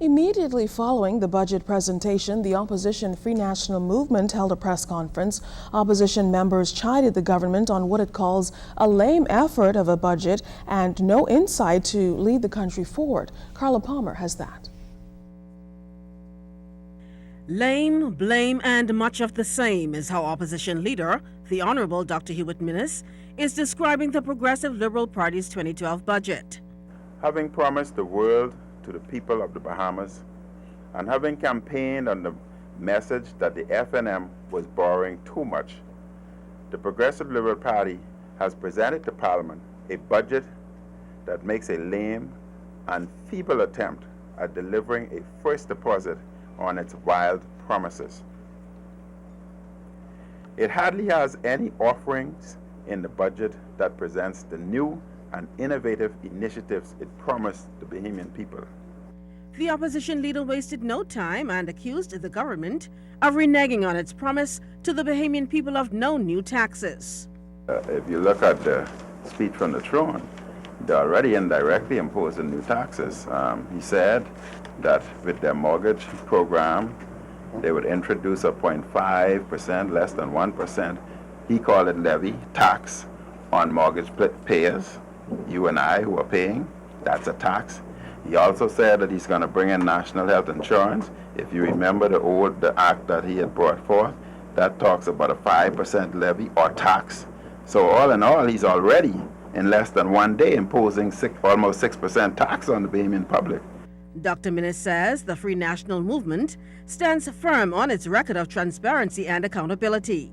Immediately following the budget presentation, the opposition Free National Movement held a press conference. Opposition members chided the government on what it calls a lame effort of a budget and no insight to lead the country forward. Carla Palmer has that. Lame, blame, and much of the same is how opposition leader, the Honorable Dr. Hewitt Minnis, is describing the Progressive Liberal Party's 2012 budget. Having promised the world to the people of the Bahamas and having campaigned on the message that the FNM was borrowing too much, the Progressive Liberal Party has presented to Parliament a budget that makes a lame and feeble attempt at delivering a first deposit on its wild promises. It hardly has any offerings in the budget that presents the new and innovative initiatives it promised the Bahamian people. The opposition leader wasted no time and accused the government of reneging on its promise to the Bahamian people of no new taxes. If you look at the speech from the throne, they're already indirectly imposing new taxes. He said that with their mortgage program, they would introduce a 0.5%, less than 1%. He called it levy, tax on mortgage payers, you and I who are paying. That's a tax. He also said that he's going to bring in national health insurance. If you remember the act that he had brought forth, that talks about a 5% levy or tax. So all in all, he's already, in less than 1 day, imposing almost 6% tax on the Bahamian public. Dr. Minnis says the Free National Movement stands firm on its record of transparency and accountability.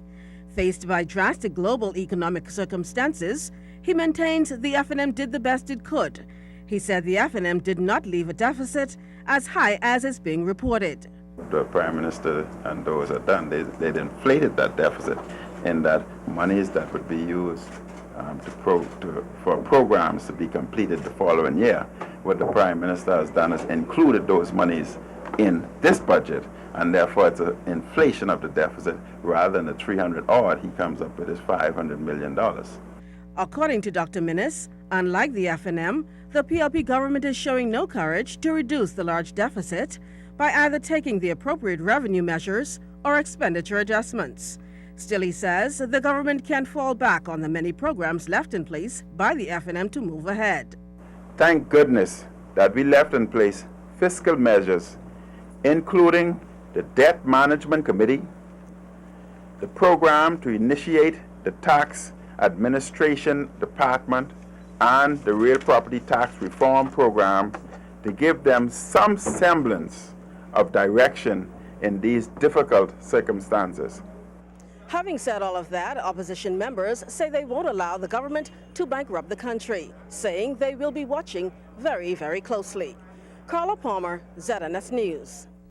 Faced by drastic global economic circumstances, he maintains the FNM did the best it could. He said the FNM did not leave a deficit as high as is being reported. The Prime Minister and those that done, they inflated that deficit in that monies that would be used for programs to be completed the following year. What the Prime Minister has done is included those monies in this budget, and therefore it's an inflation of the deficit. Rather than the 300 odd, he comes up with his $500 million. According to Dr. Minnis, unlike the FNM, the PLP government is showing no courage to reduce the large deficit by either taking the appropriate revenue measures or expenditure adjustments. Still, he says the government can fall back on the many programs left in place by the FNM to move ahead. Thank goodness that we left in place fiscal measures, including the Debt Management Committee, the program to initiate the Tax Administration Department, and the Real Property Tax Reform Program to give them some semblance of direction in these difficult circumstances. Having said all of that, opposition members say they won't allow the government to bankrupt the country, saying they will be watching very, very closely. Carla Palmer, ZNS News.